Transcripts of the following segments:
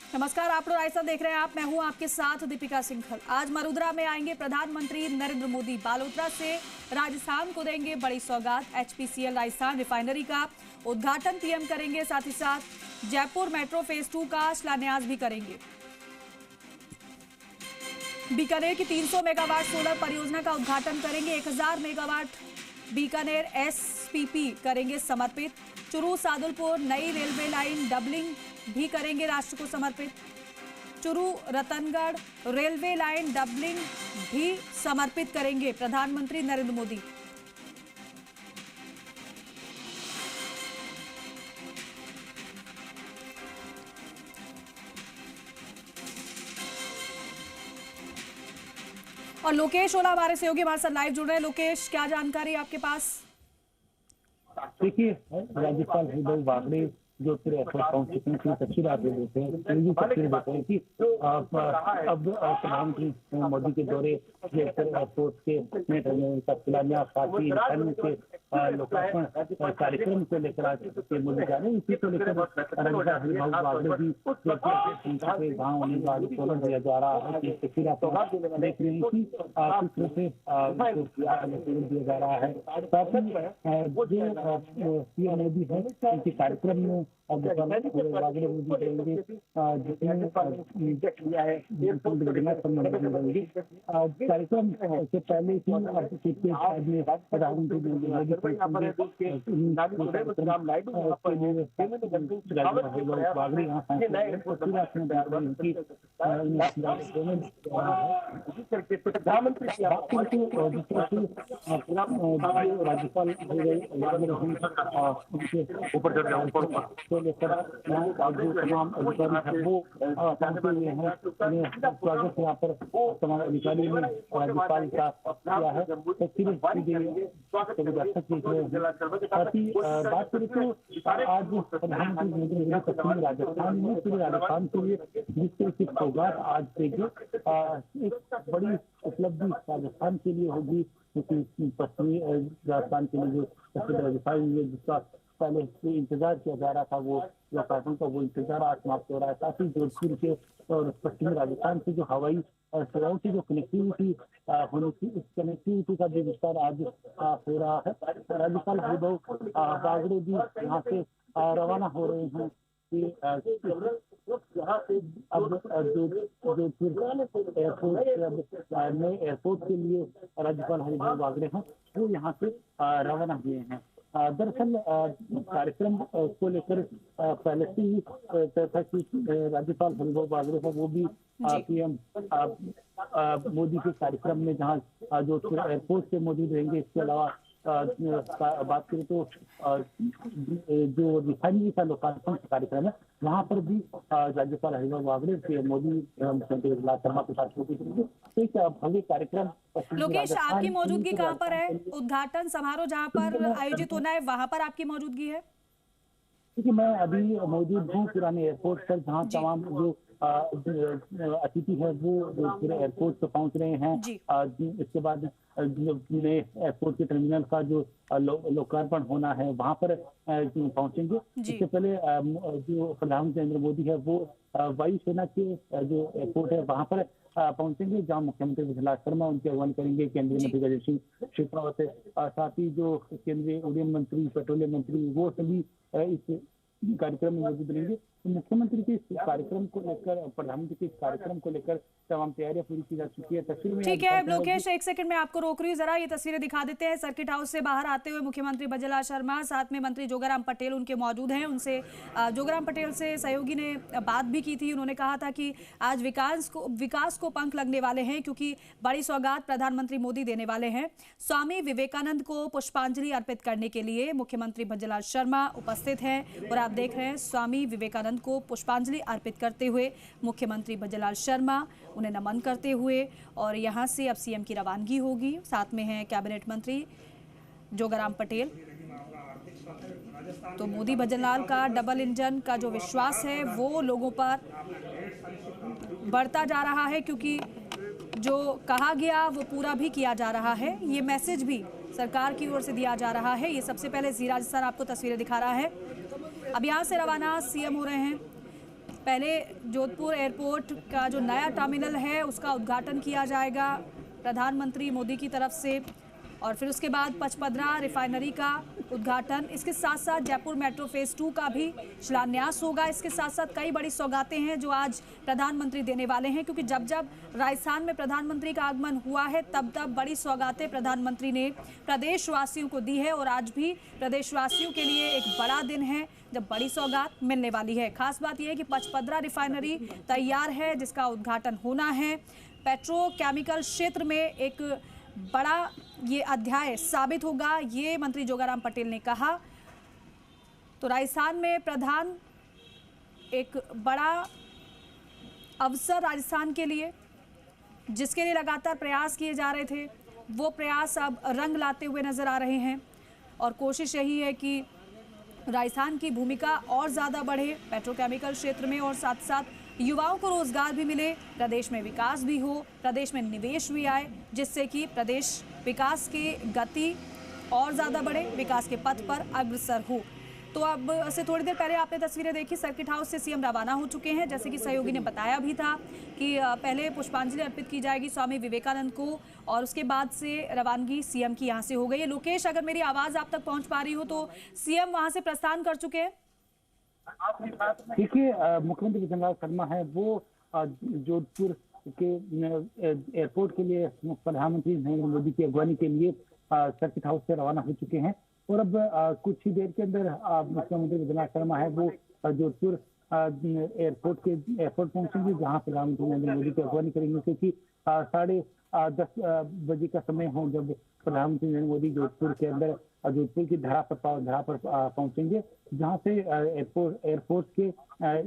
नमस्कार, आप लोग राजस्थान देख रहे हैं। मैं हूं आपके साथ दीपिका सिंघल। आज मरुद्रा में आएंगे प्रधानमंत्री नरेंद्र मोदी। बालोतरा से राजस्थान को देंगे बड़ी सौगात। एचपीसीएल राजस्थान रिफाइनरी का उद्घाटन पीएम करेंगे। साथ ही साथ जयपुर मेट्रो फेज 2 का शिलान्यास भी करेंगे। बीकानेर की 300 मेगावाट सोलर परियोजना का उद्घाटन करेंगे। 1000 मेगावाट बीकानेर एसपीपी करेंगे समर्पित। चुरू सादुलपुर नई रेलवे लाइन डबलिंग भी करेंगे राष्ट्र को समर्पित। Churu Ratangarh railway line doubling भी समर्पित करेंगे प्रधानमंत्री नरेंद्र मोदी। और लोकेश ओला हमारे सहयोगी हमारे साथ लाइव जुड़ रहे हैं। लोकेश, क्या जानकारी आपके पास? देखिए, राज्यपाल हरिभाऊ बागड़े जो फिर एयरपोर्ट पहुंच चुके हैं, अच्छी बात देते हैं कि अब प्रधानमंत्री मोदी के दौरे एयरपोर्ट के टर्मिनल का शिलान्यास साथी के लोकार्पण कार्यक्रम को लेकर आज मोदी जा रहे हैं। इसी को लेकर राज्यपाल हरिभाऊ बागड़े भी गाँव उन्हें सोलन दिया जा रहा है कि देख रहे हैं कि किस तरह से दिया जा रहा है। साथ ही जो पीएम मोदी है उनके कार्यक्रम में बागड़े मोदी रहेंगे, कार्यक्रम से पहले ही प्रधानमंत्री बागड़े राज्यपाल ऊपर को लेकर तमाम अधिकारी वो पहुंचे हुए हैं। स्वागत यहाँ पर तमाम अधिकारियों ने राज्यपाल का किया है। साथ ही बात करें तो आज प्रधानमंत्री नरेंद्र मोदी पश्चिमी राजस्थान में पूरे राजस्थान के लिए जिस तरह की सौगात आज देगी, एक बड़ी उपलब्धि राजस्थान के लिए होगी, क्योंकि पश्चिमी राजस्थान के लिए जो राजस्थान जिसका पहले से इंतजार किया जा रहा था, वो लोकार्पण का वो इंतजार आज समाप्त हो रहा है। साथ ही जोधपुर के और पश्चिमी राजस्थान से जो हवाई सेवाओं की जो कनेक्टिविटी होने की, उस कनेक्टिविटी का भी विस्तार आज हो रहा है। राज्यपाल हरिभाऊ बागड़े भी यहाँ से रवाना हो रहे हैं कि यहाँ से अब जोधपुर एयरपोर्ट नए एयरपोर्ट के लिए राज्यपाल हरिभाऊ बागड़े हैं, वो यहाँ से रवाना हुए हैं। दरअसल कार्यक्रम को लेकर पहले से ही तय था कि राज्यपाल हरिभाऊ बागड़े है वो भी पीएम मोदी के कार्यक्रम में, जहां जो एयरपोर्ट से मौजूद रहेंगे। इसके अलावा बात करें तो जो रिफाइनरी का लोकार्पण कार्यक्रम है, वहां पर भी राज्यपाल हरिभाऊ बागड़े मोदी मुख्यमंत्री शर्मा के साथ एक भव्य कार्यक्रम। लोकेश, आपकी मौजूदगी कहाँ पर है? उद्घाटन समारोह जहाँ पर आयोजित होना है वहां पर आपकी मौजूदगी है? क्योंकि मैं अभी मौजूद हूँ पुराने एयरपोर्ट पर, जहाँ तमाम जो अतिथि है वो पूरे एयरपोर्ट पर पहुंच रहे हैं। इसके बाद नए एयरपोर्ट के टर्मिनल का जो लोकार्पण होना है वहां पर पहुंचेंगे। इससे पहले जो प्रधानमंत्री नरेंद्र मोदी है वो वायुसेना के जो एयरपोर्ट है वहां पर पहुंचेंगे, जहां मुख्यमंत्री विजय शर्मा उनके आह्वान करेंगे। केंद्रीय मंत्री गजेंद्र सिंह शेखावत, साथ ही जो केंद्रीय उड्डयन मंत्री, पेट्रोलियम मंत्री, वो सभी इस कार्यक्रम में मौजूद रहेंगे। तो मुख्यमंत्री के इस कार्यक्रम को लेकर, प्रधानमंत्री के इस कार्यक्रम को लेकर तमाम तैयारियां पूरी की जा चुकी है। तस्वीर में ठीक है लोकेश, एक सेकंड में आपको रोक रही हूँ, जरा ये तस्वीरें दिखा देते हैं। सर्किट हाउस से बाहर आते हुए मुख्यमंत्री बजला शर्मा, साथ में मंत्री जोगाराम पटेल उनके मौजूद हैं। उनसे जोगाराम पटेल से सहयोगी ने बात भी की थी। उन्होंने कहा था कि आज विकास को पंख लगने वाले हैं, क्योंकि बड़ी सौगात प्रधानमंत्री मोदी देने वाले हैं। स्वामी विवेकानंद को पुष्पांजलि अर्पित करने के लिए मुख्यमंत्री बजला शर्मा उपस्थित हैं और आप देख रहे हैं स्वामी विवेकानंद को पुष्पांजलि अर्पित करते हुए मुख्यमंत्री बजलाल शर्मा उन्हें नमन करते हुए, और यहां से अब सीएम की रवानगी होगी। साथ में हैं कैबिनेट मंत्री जोगाराम पटेल। तो मोदी भजनलाल का डबल इंजन का जो विश्वास है वो लोगों पर बढ़ता जा रहा है, क्योंकि जो कहा गया वो पूरा भी किया जा रहा है। ये मैसेज भी सरकार की ओर से दिया जा रहा है। ये सबसे पहले जी राजस्थान आपको तस्वीरें दिखा रहा है। अब यहाँ से रवाना सीएम हो रहे हैं पहले जोधपुर एयरपोर्ट का जो नया टर्मिनल है उसका उद्घाटन किया जाएगा प्रधानमंत्री मोदी की तरफ से, और फिर उसके बाद पचपदरा रिफाइनरी का उद्घाटन, इसके साथ साथ जयपुर मेट्रो फेज 2 का भी शिलान्यास होगा। इसके साथ साथ कई बड़ी सौगातें हैं जो आज प्रधानमंत्री देने वाले हैं, क्योंकि जब जब राजस्थान में प्रधानमंत्री का आगमन हुआ है तब तब बड़ी सौगातें प्रधानमंत्री ने प्रदेशवासियों को दी है, और आज भी प्रदेशवासियों के लिए एक बड़ा दिन है जब बड़ी सौगात मिलने वाली है। खास बात यह है कि पचपदरा रिफाइनरी तैयार है जिसका उद्घाटन होना है। पेट्रोकेमिकल क्षेत्र में एक बड़ा ये अध्याय साबित होगा, ये मंत्री जोगाराम पटेल ने कहा। तो राजस्थान में प्रधान एक बड़ा अवसर राजस्थान के लिए, जिसके लिए लगातार प्रयास किए जा रहे थे, वो प्रयास अब रंग लाते हुए नजर आ रहे हैं, और कोशिश यही है कि राजस्थान की भूमिका और ज़्यादा बढ़े पेट्रोकेमिकल क्षेत्र में, और साथ साथ युवाओं को रोजगार भी मिले, प्रदेश में विकास भी हो, प्रदेश में निवेश भी आए, जिससे कि प्रदेश विकास की गति और ज़्यादा बढ़े, विकास के पथ पर अग्रसर हो। तो अब से थोड़ी देर पहले आपने तस्वीरें देखी, सर्किट हाउस से सीएम रवाना हो चुके हैं। जैसे कि सहयोगी ने बताया भी था कि पहले पुष्पांजलि अर्पित की जाएगी स्वामी विवेकानंद को, और उसके बाद से रवानगी सीएम की यहाँ से हो गई है। लोकेश, अगर मेरी आवाज़ आप तक पहुँच पा रही हो तो सीएम वहाँ से प्रस्थान कर चुके हैं। देखिए, मुख्यमंत्री भजनलाल शर्मा है वो जोधपुर के एयरपोर्ट के लिए प्रधानमंत्री नरेंद्र मोदी की अगवानी के लिए सर्किट हाउस से रवाना हो चुके हैं, और अब कुछ ही देर के अंदर मुख्यमंत्री भजनलाल शर्मा है वो जोधपुर एयरपोर्ट पहुंचेंगे, जहां प्रधानमंत्री नरेंद्र मोदी की अगवानी करेंगे, क्योंकि 10:30 बजे का समय हो जब प्रधानमंत्री नरेंद्र मोदी जोधपुर के अंदर जोधपुर की धरा पर पहुंचेंगे, जहां से एयरपोर्ट के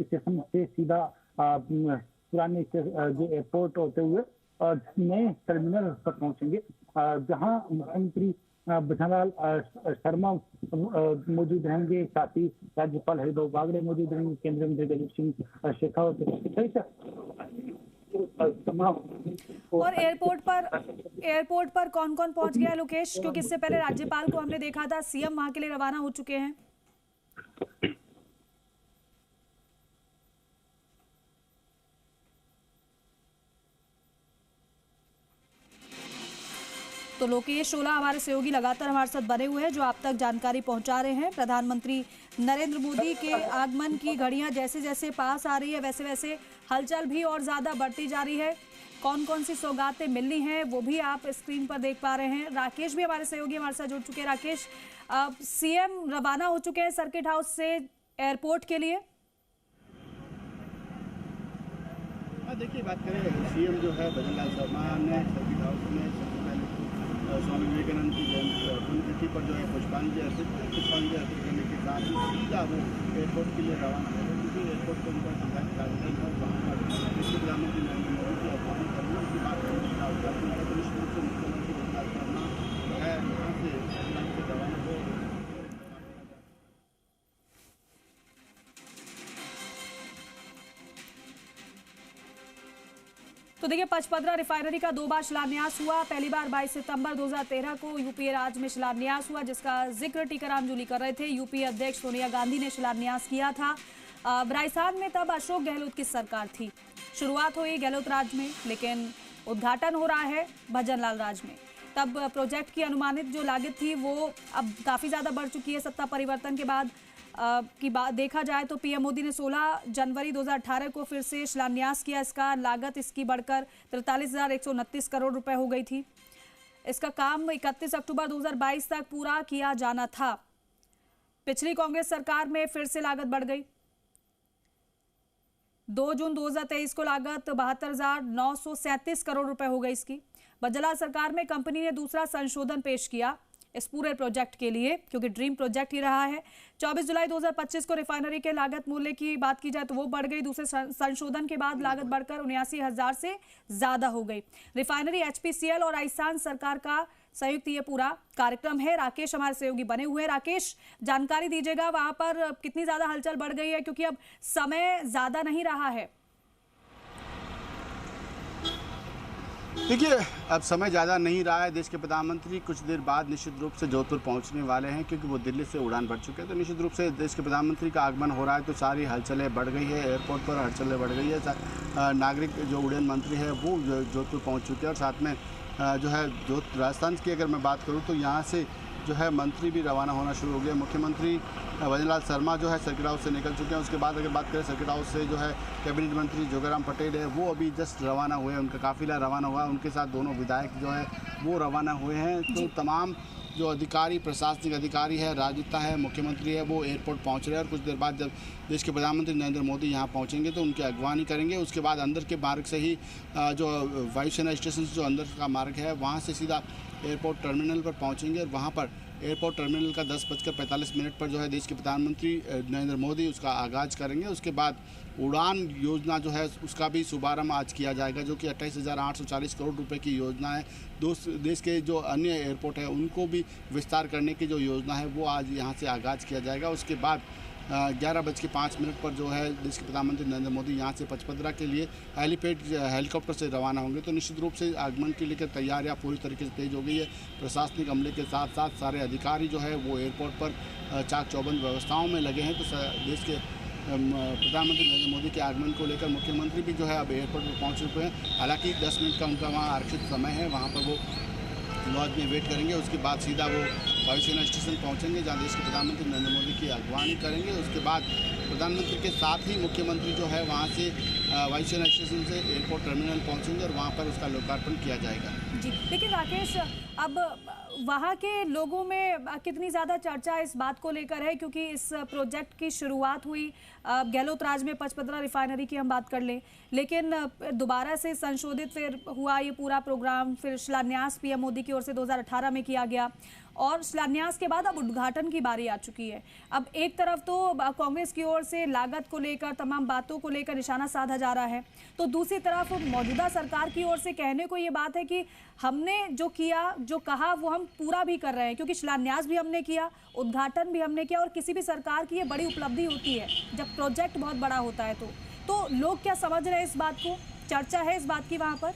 स्टेशन से सीधा पुराने जो एयरपोर्ट होते हुए नए टर्मिनल पर पहुंचेंगे, जहां मुख्यमंत्री भजनलाल शर्मा मौजूद रहेंगे, साथ ही राज्यपाल हरिभाऊ बागड़े मौजूद रहेंगे, केंद्रीय मंत्री गजेंद्र सिंह शेखावत। और एयरपोर्ट पर कौन कौन पहुंच गया लोकेश, क्योंकि इससे पहले राज्यपाल को हमने देखा था, सीएम वहां के लिए रवाना हो चुके हैं। तो लोकेश ओला हमारे सहयोगी लगातार हमारे साथ बने हुए हैं, जो आप तक जानकारी पहुंचा रहे हैं। प्रधानमंत्री नरेंद्र मोदी के आगमन की घड़ियां जैसे जैसे पास आ रही है, वैसे वैसे हलचल भी और ज़्यादा बढ़ती जा रही है। कौन कौन सी सौगातें मिलनी हैं वो भी आप स्क्रीन पर देख पा रहे हैं। राकेश भी हमारे सहयोगी हमारे साथ जुड़ चुके हैं। राकेश, सीएम रवाना हो चुके हैं सर्किट हाउस से एयरपोर्ट के लिए। देखिए, बात करें सीएम जो है भजनलाल शर्मा ने सर्किट हाउस में स्वामी विवेकानंद की पुण्यतिथि पर जो है पुष्पांजलि अर्पित करने के साथ ही सीधा वो एयरपोर्ट के लिए रवाना हो गए, क्योंकि एयरपोर्ट पर उनका संघर्ष कार्यक्रम है, वहाँ पर प्रधानमंत्री नरेंद्र मोदी की अगवानी करना, उसके बाद का उद्घाटन है। तो निश्चित रूप से मुख्यमंत्री भजनलाल शर्मा जो है यहाँ से रवाना हो। तो देखिए, पचपदरा रिफाइनरी का 2 बार शिलान्यास हुआ। पहली बार 22 सितंबर 2013 को यूपीए राज में शिलान्यास हुआ, जिसका जिक्र टीकाराम जूली कर रहे थे। यूपीए अध्यक्ष सोनिया गांधी ने शिलान्यास किया था। राजस्थान में तब अशोक गहलोत की सरकार थी। शुरुआत हुई गहलोत राज में, लेकिन उद्घाटन हो रहा है भजनलाल राज में। तब प्रोजेक्ट की अनुमानित जो लागत थी वो अब काफ़ी ज़्यादा बढ़ चुकी है। सत्ता परिवर्तन के बाद की बात देखा जाए तो पीएम मोदी ने 16 जनवरी 2018 को फिर से शिलान्यास किया। इसका लागत इसकी बढ़कर 43,129 करोड़ रुपए हो गई थी। इसका काम 31 अक्टूबर 2022 तक पूरा किया जाना था। पिछली कांग्रेस सरकार में फिर से लागत बढ़ गई। 2 जून 2023 को लागत 72,937 करोड़ रुपए हो गई इसकी। भजनलाल सरकार में कंपनी ने दूसरा संशोधन पेश किया इस पूरे प्रोजेक्ट के लिए, क्योंकि ड्रीम प्रोजेक्ट ही रहा है। 24 जुलाई 2025 को रिफाइनरी के लागत मूल्य की बात की जाए तो वो बढ़ गई। दूसरे संशोधन के बाद लागत बढ़कर 79,000 से ज्यादा हो गई। रिफाइनरी, एचपीसीएल और राजस्थान सरकार का संयुक्त ये पूरा कार्यक्रम है। राकेश हमारे सहयोगी बने हुए हैं। राकेश, जानकारी दीजिएगा वहां पर कितनी ज्यादा हलचल बढ़ गई है, क्योंकि अब समय ज्यादा नहीं रहा है। देखिए, अब समय ज़्यादा नहीं रहा है। देश के प्रधानमंत्री कुछ देर बाद निश्चित रूप से जोधपुर पहुंचने वाले हैं, क्योंकि वो दिल्ली से उड़ान भर चुके हैं। तो निश्चित रूप से देश के प्रधानमंत्री का आगमन हो रहा है तो सारी हलचलें बढ़ गई है। एयरपोर्ट पर हलचलें बढ़ गई है। नागरिक जो उड्डयन मंत्री है वो जोधपुर पहुँच चुके हैं। और साथ में जो है राजस्थान की अगर मैं बात करूँ तो यहाँ से जो है मंत्री भी रवाना होना शुरू हो गए। मुख्यमंत्री भजनलाल शर्मा जो है सर्किट हाउस से निकल चुके हैं। उसके बाद अगर बात करें सर्किट हाउस से जो है कैबिनेट मंत्री जोगाराम पटेल है वो अभी जस्ट रवाना हुए हैं। उनका काफिला रवाना हुआ, उनके साथ दोनों विधायक जो है वो रवाना हुए हैं। तो तमाम जो अधिकारी, प्रशासनिक अधिकारी है, राजनेता है, मुख्यमंत्री है, वो एयरपोर्ट पहुंच रहे हैं। और कुछ देर बाद जब देश के प्रधानमंत्री नरेंद्र मोदी यहाँ पहुंचेंगे तो उनकी अगवानी करेंगे। उसके बाद अंदर के मार्ग से ही जो वायुसेना स्टेशन से जो अंदर का मार्ग है वहाँ से सीधा एयरपोर्ट टर्मिनल पर पहुँचेंगे। और वहाँ पर एयरपोर्ट टर्मिनल का 10:45 पर जो है देश के प्रधानमंत्री नरेंद्र मोदी उसका आगाज़ करेंगे। उसके बाद उड़ान योजना जो है उसका भी शुभारंभ आज किया जाएगा, जो कि 28,840 करोड़ रुपए की योजना है। देश के जो अन्य एयरपोर्ट है उनको भी विस्तार करने की जो योजना है वो आज यहाँ से आगाज़ किया जाएगा। उसके बाद 11:05 पर जो है देश के प्रधानमंत्री नरेंद्र मोदी यहाँ से पचपदरा के लिए हेलीकॉप्टर से रवाना होंगे। तो निश्चित रूप से आगमन के लेकर तैयारियाँ पूरी तरीके से तेज हो गई है। प्रशासनिक अमले के साथ साथ सारे अधिकारी जो है वो एयरपोर्ट पर चाक चौबंद व्यवस्थाओं में लगे हैं। तो देश के प्रधानमंत्री नरेंद्र मोदी के आगमन को लेकर मुख्यमंत्री भी जो है अब एयरपोर्ट पर पहुँच चुके हैं। हालांकि 10 मिनट का उनका वहाँ आरक्षित समय है, वहाँ पर वो लॉज में वेट करेंगे। उसके बाद सीधा वो वायुसेना स्टेशन पहुंचेंगे जहां देश के प्रधानमंत्री नरेंद्र मोदी की अगवानी करेंगे। उसके बाद प्रधानमंत्री के साथ ही मुख्यमंत्री जो है वहां से वायुसेना स्टेशन से एयरपोर्ट टर्मिनल पहुंचेंगे और वहां पर उसका लोकार्पण किया जाएगा। जी, लेकिन राकेश, अब वहाँ के लोगों में कितनी ज़्यादा चर्चा इस बात को लेकर है, क्योंकि इस प्रोजेक्ट की शुरुआत हुई गहलोत राज में पचपदरा रिफाइनरी की हम बात कर लें, लेकिन दोबारा से संशोधित फिर हुआ ये पूरा प्रोग्राम, फिर शिलान्यास पीएम मोदी की ओर से 2018 में किया गया और शिलान्यास के बाद अब उद्घाटन की बारी आ चुकी है। अब एक तरफ तो कांग्रेस की ओर से लागत को लेकर, तमाम बातों को लेकर निशाना साधा जा रहा है, तो दूसरी तरफ मौजूदा सरकार की ओर से कहने को ये बात है कि हमने जो किया, जो कहा वो हम पूरा भी कर रहे हैं, क्योंकि शिलान्यास भी हमने किया, उद्घाटन भी हमने किया। और किसी भी सरकार की ये बड़ी उपलब्धि होती है जब प्रोजेक्ट बहुत बड़ा होता है। तो लोग क्या समझ रहे हैं इस बात को? चर्चा है इस बात की वहाँ पर?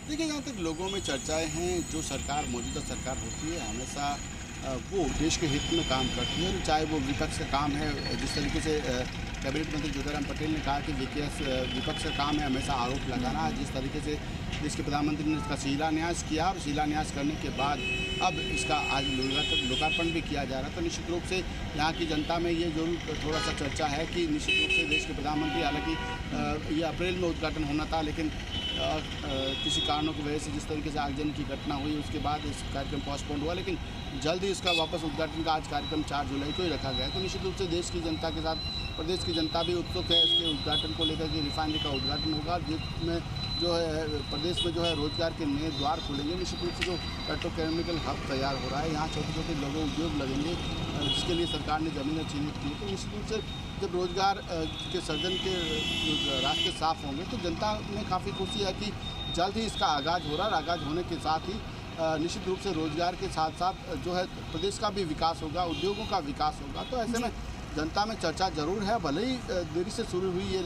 देखिए, जहाँ तक लोगों में चर्चाएं हैं, जो सरकार मौजूदा सरकार होती है हमेशा वो देश के हित में काम करती है। चाहे वो विपक्ष का काम है, जिस तरीके से कैबिनेट मंत्री जोगाराम पटेल ने कहा कि विपक्ष का काम है हमेशा आरोप लगाना। जिस तरीके से देश के प्रधानमंत्री ने इसका शिलान्यास किया और शिलान्यास करने के बाद अब इसका आज लोकार्पण भी किया जा रहा है। तो निश्चित रूप से यहाँ की जनता में ये जरूर थोड़ा सा चर्चा है कि निश्चित रूप से देश के प्रधानमंत्री, हालांकि ये अप्रैल में उद्घाटन होना था, लेकिन किसी कारणों की वजह से जिस तरीके से आगजनी की घटना हुई उसके बाद इस कार्यक्रम पोस्टपोन हुआ, लेकिन जल्द ही इसका वापस उद्घाटन का आज कार्यक्रम 4 जुलाई को ही रखा गया है। तो निश्चित रूप से देश की जनता के साथ प्रदेश की जनता भी उत्सुक है इसके उद्घाटन को लेकर कि रिफाइनरी का उद्घाटन होगा, जिसमें जो है प्रदेश में जो है रोजगार के नए द्वार खुलेंगे। निश्चित रूप से जो पेट्रोकेमिकल हब तैयार हो रहा है, यहाँ छोटे छोटे लघु उद्योग लगेंगे, जिसके लिए सरकार ने ज़मीनें चिन्हित की। तो निश्चित रूप से जब रोजगार के सृजन के रास्ते साफ होंगे तो जनता में काफ़ी खुशी है कि जल्द ही इसका आगाज़ हो रहा है। आगाज़ होने के साथ ही निश्चित रूप से रोजगार के साथ साथ जो है प्रदेश का भी विकास होगा, उद्योगों का विकास होगा। तो ऐसे में जनता में चर्चा जरूर है, भले ही देरी से शुरू हुई ये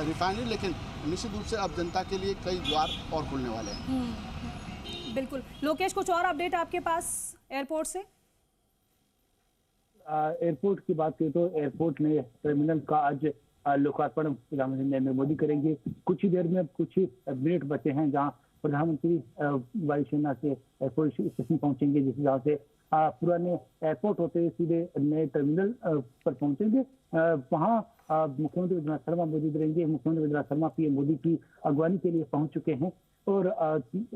रिफाइनरी, लेकिन निश्चित रूप से अब जनता के लिए कई द्वार और खुलने वाले हैं। बिल्कुल। लोकेश, कुछ और अपडेट आपके पास एयरपोर्ट से? एयरपोर्ट की बात करें तो एयरपोर्ट में टर्मिनल का आज लोकार्पण प्रधानमंत्री नरेंद्र मोदी करेंगे। कुछ ही देर में, कुछ ही मिनट बचे हैं जहां प्रधानमंत्री वायुसेना से एयरपोर्ट स्टेशन पहुंचेंगे, जिस जहाँ से पुराने एयरपोर्ट होते हुए सीधे नए टर्मिनल पर पहुंचेंगे। वहाँ मुख्यमंत्री भजनलाल शर्मा मौजूद रहेंगे। मुख्यमंत्री भजनलाल शर्मा पीएम मोदी की अगवानी के लिए पहुंच चुके हैं और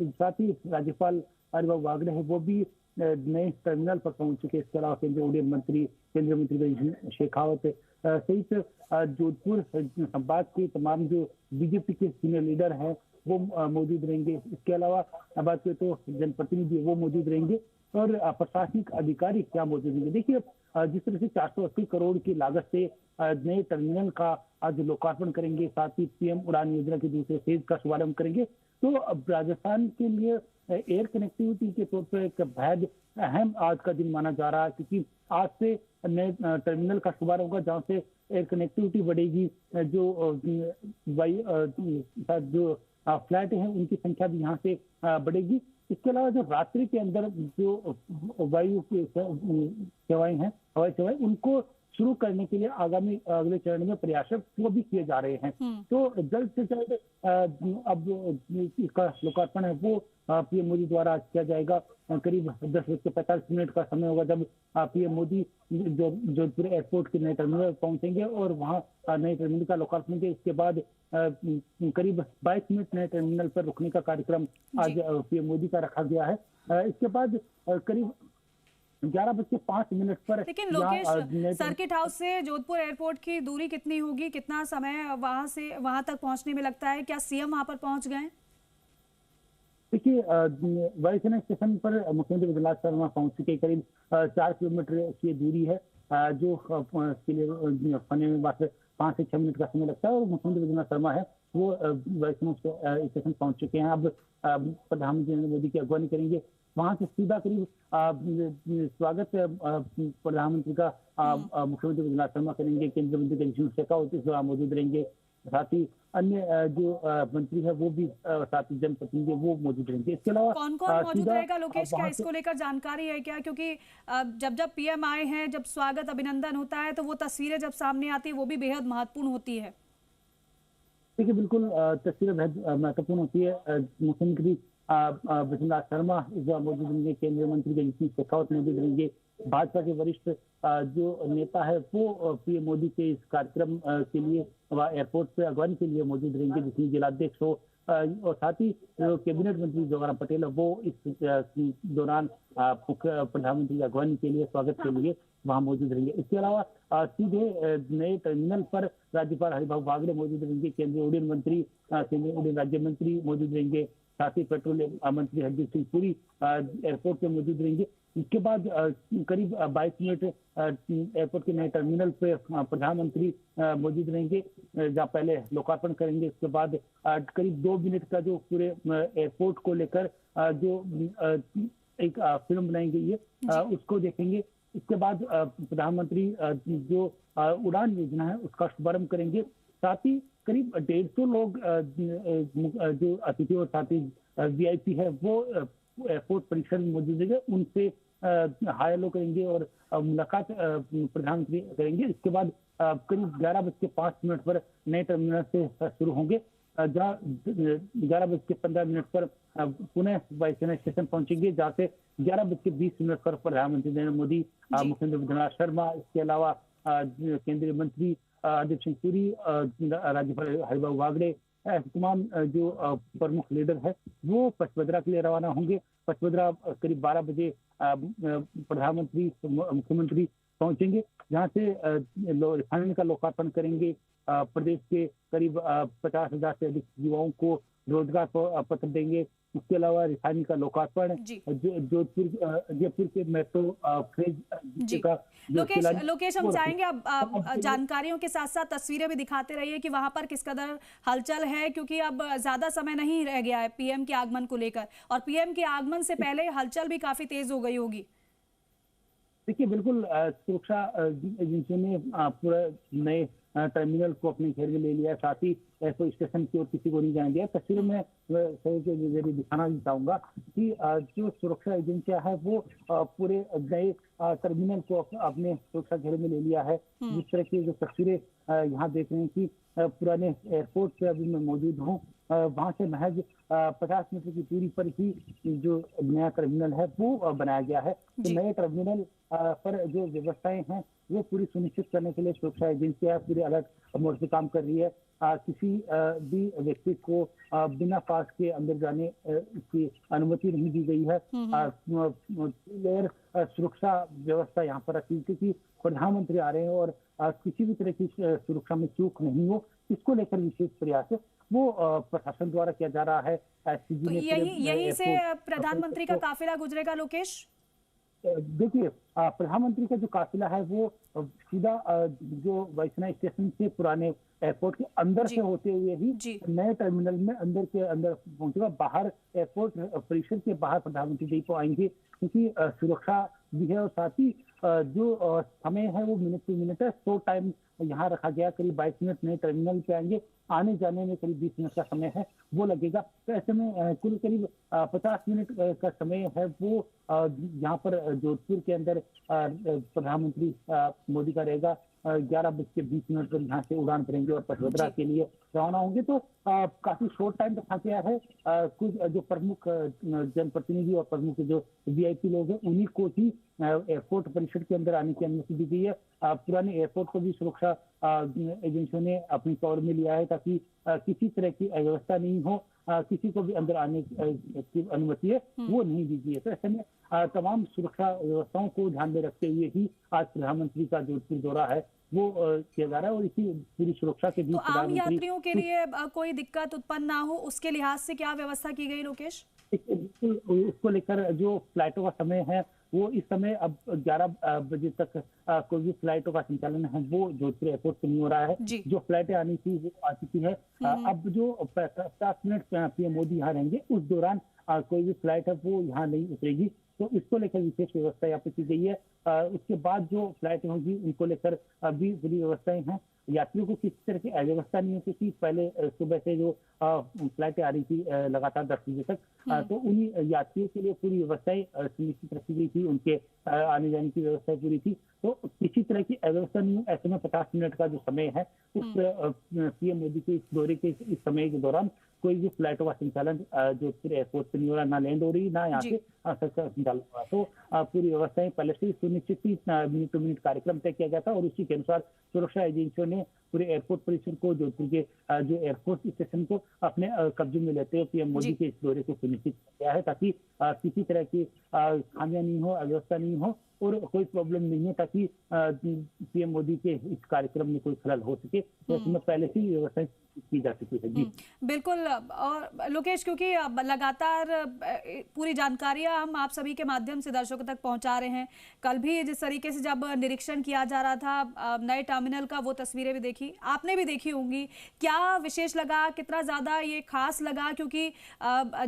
साथ ही राज्यपाल हरिभाऊ बागड़े है वो भी नए टर्मिनल पर पहुंच चुके हैं। इसके अलावा केंद्रीय उड्डयन मंत्री, केंद्रीय मंत्री शेखावत सहित जोधपुर संवाद के तमाम जो बीजेपी के सीनियर लीडर हैं वो मौजूद रहेंगे। इसके अलावा बात करें तो जनप्रतिनिधि वो मौजूद रहेंगे और प्रशासनिक अधिकारी क्या मौजूद रहेंगे। देखिए, जिस तरह से 480 करोड़ की लागत से नए टर्मिनल का आज लोकार्पण करेंगे, साथ ही पीएम उड़ान योजना के दूसरे फेज का शुभारंभ करेंगे, तो अब राजस्थान के लिए एयर कनेक्टिविटी के तौर पर एक बेहद अहम आज का दिन माना जा रहा है, क्योंकि आज से नए टर्मिनल का शुभारंभ होगा जहाँ से एयर कनेक्टिविटी बढ़ेगी, जो जो फ्लाइट हैं उनकी संख्या भी यहाँ से बढ़ेगी। इसके अलावा जो रात्रि के अंदर जो वायु की सेवाएं हैं, हवाई सेवाएं, उनको शुरू करने के लिए अगले चरण में प्रयास वो भी किए जा रहे हैं। तो जल्द से जल्द अब इसका लोकार्पण है वो पीएम मोदी द्वारा किया जाएगा। करीब 10:45 का समय होगा जब पीएम मोदी जोधपुर एयरपोर्ट के नए टर्मिनल पहुंचेंगे और वहां नए टर्मिनल का लोकार्पण करेंगे। इसके बाद करीब 22 मिनट नए टर्मिनल पर रुकने का कार्यक्रम आज पीएम मोदी का रखा गया है। इसके बाद करीब 11:05 पर। लेकिन लोकेश, सर्किट हाउस से जोधपुर एयरपोर्ट की दूरी कितनी होगी, कितना समय वहां से वहां तक पहुंचने में लगता है? क्या सीएम वहां पर पहुंच गए? देखिए, वायुसेना स्टेशन पर मुख्यमंत्री विजय शर्मा पहुंच चुके। करीब 4 किलोमीटर की दूरी है, जो के लिए होने में बस 5 से 6 मिनट का समय लगता है। और मुख्यमंत्री विजय शर्मा है वो वायुसेना स्टेशन पहुंच चुके हैं। अब प्रधानमंत्री नरेंद्र मोदी की अगवानी करेंगे। वहां से सीधा करीब स्वागत प्रधानमंत्री का मुख्यमंत्री विजय शर्मा करेंगे। केंद्रीय मंत्री गजेंद्र शेखावत इस दौरान मौजूद रहेंगे। साथ ही अन्य जो मंत्री है वो भी, साथ ही जनप्रतिनिधि वो मौजूद रहेंगे। इसके अलावा कौन कौन मौजूद रहेगा लोकेश, क्या इसको लेकर जानकारी है क्या? क्योंकि जब पीएम आए हैं, जब स्वागत अभिनंदन होता है तो वो तस्वीरें जब सामने आती है वो भी बेहद महत्वपूर्ण होती है। देखिए, बिल्कुल तस्वीरें बेहद महत्वपूर्ण होती है। मुख्यमंत्री विजय शर्मा इस बार मौजूद रहेंगे। केंद्रीय मंत्री गजेंद्र शेखावत मौजूद रहेंगे। भाजपा के वरिष्ठ जो नेता है वो पीएम मोदी के इस कार्यक्रम के लिए एयरपोर्ट पे अगवानी के लिए मौजूद रहेंगे, जिसमें जिलाध्यक्ष हो और साथ ही कैबिनेट मंत्री जोगाराम पटेल वो इस दौरान प्रधानमंत्री की अगवानी के लिए, स्वागत के लिए वहां मौजूद रहेंगे। इसके अलावा सीधे नए टर्मिनल पर राज्यपाल हरिभाऊ बागड़े मौजूद रहेंगे। केंद्रीय उड्डयन मंत्री, केंद्रीय उड्डयन राज्य मंत्री मौजूद रहेंगे। साथ ही पेट्रोलियम मंत्री हरदीप सिंह पुरी एयरपोर्ट पे मौजूद रहेंगे। इसके बाद करीब 22 मिनट एयरपोर्ट के नए टर्मिनल पे प्रधानमंत्री मौजूद रहेंगे, जहाँ पहले लोकार्पण करेंगे। इसके बाद करीब 2 मिनट का जो पूरे एयरपोर्ट को लेकर जो एक फिल्म बनाई गई है उसको देखेंगे। इसके बाद प्रधानमंत्री जो उड़ान योजना है उसका शुभारंभ करेंगे। साथ ही करीब 150 लोग जो अतिथि और साथ ही वीआईपी है वो एयरपोर्ट परिसर में मौजूद है, उनसे हाय हेलो करेंगे और मुलाकात प्रधानमंत्री करेंगे। इसके बाद करीब 11:05 पर नए टर्मिनल से शुरू होंगे, जहाँ 11:15 पर पुनः वायुसेना स्टेशन पहुंचेंगे, जहाँ से 11:20 पर प्रधानमंत्री नरेंद्र मोदी, मुख्यमंत्री विजय शर्मा, इसके अलावा केंद्रीय मंत्री हरदीप सिंह पुरी, राज्यपाल हरिभाऊ बागड़े, तमाम जो प्रमुख लीडर है वो पचपदरा के लिए रवाना होंगे। पचपदरा करीब 12 बजे प्रधानमंत्री मुख्यमंत्री पहुंचेंगे, जहां से रिफाइनरी का लोकार्पण करेंगे। प्रदेश के करीब 50,000 से अधिक युवाओं को रोजगार पत्र देंगे। इसके अलावा रिफाइनरी का लोकार्पण जयपुर के मेट्रो फेज का। लोकेश, हम चाहेंगे अब जानकारियों के साथ साथ तस्वीरें भी दिखाते रहिए कि वहां पर किस कदर हलचल है, क्योंकि अब ज्यादा समय नहीं रह गया है पीएम के आगमन को लेकर, और पीएम के आगमन से पहले हलचल भी काफी तेज हो गई होगी। देखिए, बिल्कुल सुरक्षा एजेंसियों ने पूरा नए टर्मिनल को अपने घेर में ले लिया है। साथ ही एयरपोर्ट स्टेशन की ओर किसी को नहीं जाने दिया। तस्वीरों में सही के जरिए दिखाना भी चाहूंगा कि जो सुरक्षा एजेंसियां है वो पूरे नए टर्मिनल को अपने सुरक्षा घेरे में ले लिया है। जिस तरह की जो तस्वीरें यहाँ देख रहे हैं कि पुराने एयरपोर्ट पे अभी मैं मौजूद हूँ, वहां से महज 50 मीटर की दूरी पर ही जो नया टर्मिनल है वो बनाया गया है। तो नए टर्मिनल पर जो व्यवस्थाएं हैं वो पूरी सुनिश्चित करने के लिए सुरक्षा एजेंसियां पूरे अलर्ट मोड से काम कर रही है। किसी भी व्यक्ति को बिना पास के अंदर जाने की अनुमति नहीं दी गई है। सुरक्षा व्यवस्था यहाँ पर रखी, क्योंकि प्रधानमंत्री आ रहे हैं और किसी भी तरह की सुरक्षा में चूक नहीं हो, इसको लेकर विशेष प्रयास वो प्रशासन द्वारा किया जा रहा है। तो यही से प्रधानमंत्री का काफिला गुजरेगा लोकेश? देखिए, प्रधानमंत्री का जो काफिला है वो सीधा जो वायुसेना स्टेशन से पुराने एयरपोर्ट के अंदर से होते हुए ही नए टर्मिनल में अंदर के अंदर पहुंचेगा। बाहर एयरपोर्ट परिसर के बाहर प्रधानमंत्री जी को आएंगे, क्योंकि सुरक्षा भी है और साथ ही जो समय है वो मिनट टू मिनट है। शो टाइम यहाँ रखा गया, करीब 22 मिनट नए टर्मिनल पे आएंगे, आने जाने में करीब 20 मिनट का समय है वो लगेगा। तो ऐसे में कुल करीब 50 मिनट का समय है वो यहाँ पर जोधपुर के अंदर प्रधानमंत्री मोदी का रहेगा। 11:20 पर यहाँ से उड़ान भरेंगे और पचवदरा के लिए रवाना होंगे। तो काफी शॉर्ट टाइम रखा गया है। कुछ जो प्रमुख जनप्रतिनिधि और प्रमुख जो वीआईपी लोग हैं उन्हीं को ही एयरपोर्ट परिसर के अंदर आने की अनुमति दी गई है। पुराने एयरपोर्ट को भी सुरक्षा एजेंसियों ने अपनी कवर में लिया है ताकि किसी तरह की अव्यवस्था नहीं हो, किसी को भी अंदर आने की अनुमति है वो नहीं दी गई है। तो ऐसे में तमाम सुरक्षा व्यवस्थाओं को ध्यान में रखते हुए ही आज प्रधानमंत्री का जोधपुर दौरा है वो किया जा रहा है और इसी पूरी सुरक्षा के बीच तो आम यात्रियों के लिए कोई दिक्कत उत्पन्न ना हो उसके लिहाज से क्या व्यवस्था की गई लोकेश? उसको लेकर जो फ्लाइटों का समय है वो इस समय अब 11 बजे तक कोई भी फ्लाइटों का संचालन है वो जोधपुर एयरपोर्ट से नहीं हो रहा है। जो फ्लाइटें आनी थी वो आ चुकी है। अब जो 50 मिनट पीएम मोदी यहाँ रहेंगे उस दौरान कोई भी फ्लाइट है वो यहाँ नहीं उतरेगी। तो इसको लेकर विशेष व्यवस्था यहाँ पे की गई है। उसके बाद जो फ्लाइटें होगी उनको लेकर अभी पूरी व्यवस्थाएं हैं। यात्रियों को किसी तरह की अव्यवस्था नहीं होती थी। पहले सुबह से जो फ्लाइटें आ रही थी लगातार 10 बजे तक, तो उन्हीं यात्रियों के लिए पूरी व्यवस्थाएं सुनिश्चित रखी गई थी, उनके आने जाने की व्यवस्था पूरी थी। तो किसी तरह की अव्यवस्था नहीं हो। ऐसे में 50 मिनट का जो समय है उस पीएम मोदी के इस दौरे के इस समय के दौरान कोई भी फ्लाइटों का संचालन जोधपुर एयरपोर्ट से नहीं हो रहा, ना लैंड हो रही, ना यहाँ से संचालन हो रहा। तो पूरी व्यवस्थाएं पहले से सुनिश्चित ही मिनट टू मिनट कार्यक्रम तय किया गया था और उसी के अनुसार सुरक्षा एजेंसियों ने पूरे एयरपोर्ट परिसर को, जोधपुर के जो एयरपोर्ट स्टेशन को अपने कब्जे में लेते हुए पीएम मोदी के इस दौरे को सुनिश्चित किया है ताकि किसी तरह की खामियां नहीं हो, अव्यवस्था नहीं हो और कोई प्रॉब्लम नहीं है ताकि पीएम मोदी के इस कार्यक्रम में कोई खलल हो सके। तो इसमें पहले से ही व्यवस्था की जा चुकी है। जी बिल्कुल। और लोकेश, क्योंकि लगातार पूरी जानकारियां हम आप सभी के माध्यम से दर्शकों तक पहुंचा रहे हैं, कल भी जिस तरीके से जब निरीक्षण किया जा रहा था नए टर्मिनल का वो तस्वीरें भी देखी, आपने भी देखी होंगी, क्या विशेष लगा, कितना ज्यादा ये खास लगा? क्योंकि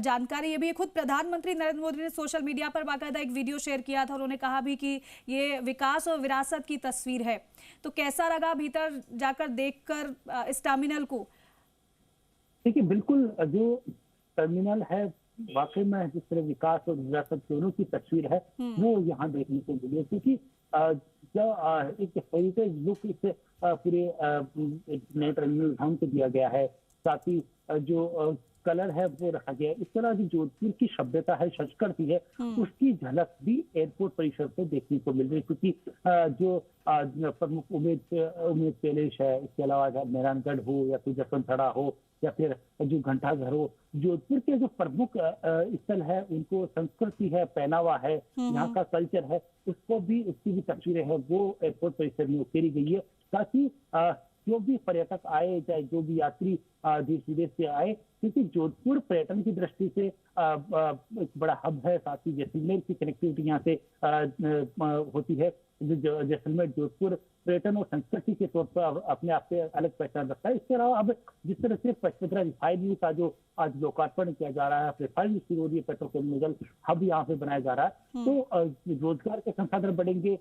जानकारी ये भी खुद प्रधानमंत्री नरेंद्र मोदी ने सोशल मीडिया पर बाकायदा एक वीडियो शेयर किया था, उन्होंने कहा भी कि ये विकास और विरासत की तस्वीर है। तो कैसा लगा भीतर जाकर देखकर इस टर्मिनल को? देखिए, बिल्कुल जो टर्मिनल है वाकई में जिस तरह विकास और विरासत दोनों की तस्वीर है वो यहाँ देखने को मिली है। क्योंकि जो एक हेरिटेज लुक इस पूरे नए टर्मिनल धाम को दिया गया है, साथ ही जो कलर है वो रखा गया है। इस तरह की जोधपुर की सभ्यता है, संस्कृति है, उसकी झलक भी एयरपोर्ट परिसर पे देखने को मिल रही है। क्योंकि जो प्रमुख उमेद पैलेस है, इसके अलावा मेहरानगढ़ हो या फिर जसवंतथड़ा हो या फिर जो घंटाघर हो, जोधपुर के जो प्रमुख स्थल है, उनको संस्कृति है, पहनावा है, यहाँ का कल्चर है, उसको भी उसकी भी तस्वीरें है वो एयरपोर्ट परिसर में उकेरी गई है ताकि जो भी पर्यटक आए, चाहे जो भी यात्री देश विदेश से आए, क्योंकि जोधपुर पर्यटन की दृष्टि से एक बड़ा हब है। साथ ही जैसलमेर की कनेक्टिविटी यहाँ से होती है। जैसलमेर जोधपुर पर्यटन और संस्कृति के तौर पर अपने आप से अलग पहचान रखता है। इसके अलावा अब जिस तरह से पचवदरा रिफाइनरी का जो आज लोकार्पण किया जा रहा है, रिफाइनरी शुरू हो रही है, पेट्रोकेमिकल हब यहाँ पे बनाया जा रहा है, तो रोजगार के संसाधन बढ़ेंगे,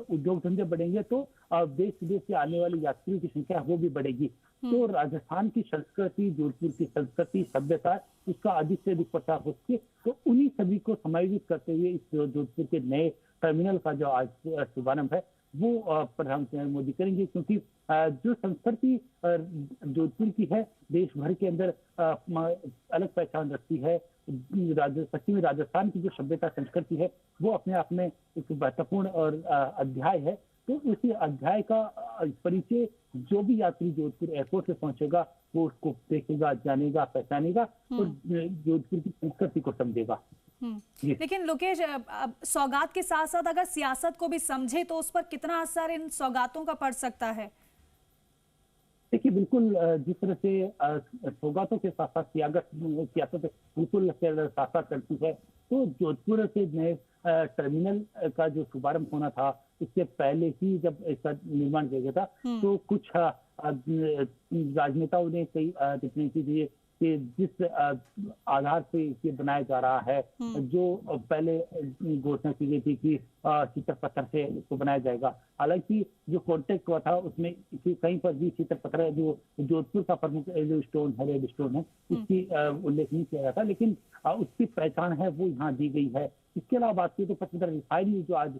उद्योग धंधे बढ़ेंगे, तो देश विदेश से आने वाले यात्रियों की संख्या वो भी बढ़ेगी। तो राजस्थान की संस्कृति, जोधपुर की संस्कृति, सभ्यता, उसका अधिक से अधिक प्रचार हो सके, तो उन्हीं सभी को समायोजित करते हुए इस जोधपुर के नए टर्मिनल का जो आज शुभारंभ है वो प्रधानमंत्री नरेंद्र मोदी करेंगे। क्योंकि जो संस्कृति जोधपुर की है देश भर के अंदर अलग पहचान रखती है। पश्चिमी राजस्थान की जो सभ्यता संस्कृति है वो अपने आप में एक महत्वपूर्ण और अध्याय है। तो उसी अध्याय का परिचय जो भी यात्री जोधपुर एयरपोर्ट से पहुंचेगा वो उसको देखेगा, जानेगा, पहचानेगा और जोधपुर की संस्कृति को समझेगा। लेकिन लोकेश, सौगात के साथ साथ अगर सियासत को भी समझे तो उस पर कितना असर इन सौगातों का पड़ सकता है? देखिए, बिल्कुल जिस तरह से सौगातों के साथ साथ सियासत बिल्कुल साथ साथ करती है, तो जोधपुर से नए टर्मिनल का जो शुभारंभ होना था, इससे पहले ही जब इसका निर्माण किया गया था, तो कुछ राजनेताओं ने कई टिप्पणी की थी कि जिस आधार पे ये बनाया जा रहा है, जो पहले घोषणा की गई थी कि चित्र पत्थर से इसको बनाया जाएगा। हालांकि जो कॉन्टेक्ट हुआ था उसमें कहीं पर भी चित्र पत्थर, जो जोधपुर का प्रमुख जो स्टोन है, रेड स्टोन है, इसकी उल्लेख नहीं किया गया था, लेकिन उसकी पहचान है वो यहाँ दी गई है। इसके अलावा बात की तो पचमढ़ी रिफाइनरी जो आज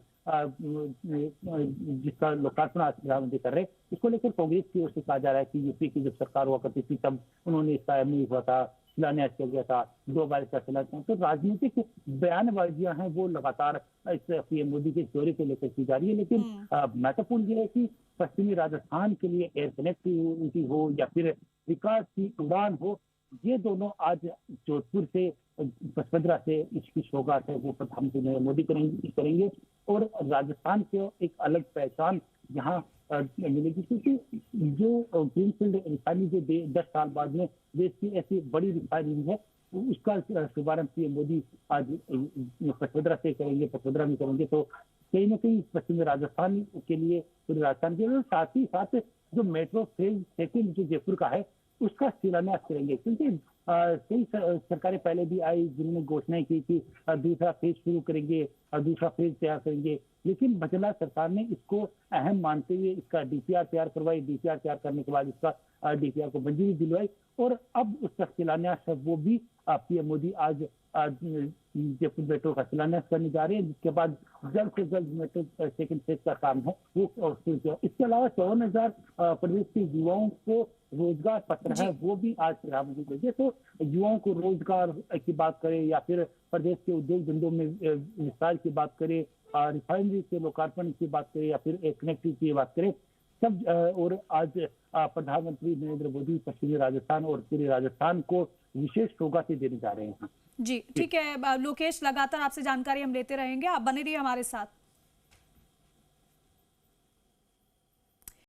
जिसका लोकार्पण आज प्रधानमंत्री कर रहे हैं, इसको लेकर कांग्रेस की ओर से कहा जा रहा है कि यूपी की जब सरकार हुआ करती थी तब उन्होंने इसका नहीं हुआ था, शिलान्यास किया गया था, 2 बार इसका शिलान्यास। तो राजनीतिक बयानबाजियां हैं वो लगातार इस पीएम मोदी के दौरे को लेकर की जा रही है, लेकिन महत्वपूर्ण ये है कि पश्चिमी राजस्थान के लिए एयर कनेक्टिविटी हो या फिर विकास की उड़ान हो, ये दोनों आज जोधपुर से पचपदरा से इसकी सौगात है वो प्रधानमंत्री नरेंद्र मोदी करेंगे और राजस्थान को एक अलग पहचान यहाँ मिलेगी, क्योंकि जो ग्रीनफील्ड रिफाइनरी जो 10 साल बाद में देश की ऐसी बड़ी रिफाइनरी है उसका शुभारंभ पीएम मोदी आज पचपदरा से करेंगे, पचपदरा में करेंगे। तो कहीं ना कहीं पश्चिमी राजस्थान के लिए, पूरे राजस्थान के लिए, साथ ही साथ जो मेट्रो फेज 2 जो जयपुर का है उसका शिलान्यास करेंगे, क्योंकि कई सरकारें पहले भी आई जिन्होंने घोषणाएं की कि दूसरा फेज शुरू करेंगे और दूसरा फेज तैयार करेंगे, लेकिन बजला सरकार ने इसको अहम मानते हुए इसका डीपीआर तैयार करवाई। डीपीआर तैयार करने के बाद इसका डीपीआर को मंजूरी दिलवाई और अब उसका शिलान्यास है वो भी पीएम मोदी आज जयपुर मेट्रो का शिलान्यास करने जा रहे हैं, जिसके बाद जल्द से जल्द मेट्रो 2nd फेज का काम है वो शुरू किया। इसके अलावा 54,000 प्रदेश के युवाओं को रोजगार पत्र है वो भी आज प्रधानमंत्री देंगे। तो युवाओं को रोजगार की बात करें या फिर प्रदेश के उद्योग धंधों में विस्तार की बात करें, रिफाइनरी के लोकार्पण की बात करें या फिर कनेक्टिविटी की बात करें, सब और आज प्रधानमंत्री नरेंद्र मोदी पश्चिमी राजस्थान और पूरे राजस्थान को विशेष सौगातें देने जा रहे हैं। जी ठीक है लोकेश, लगातार आपसे जानकारी हम लेते रहेंगे, आप बने रहिए हमारे साथ।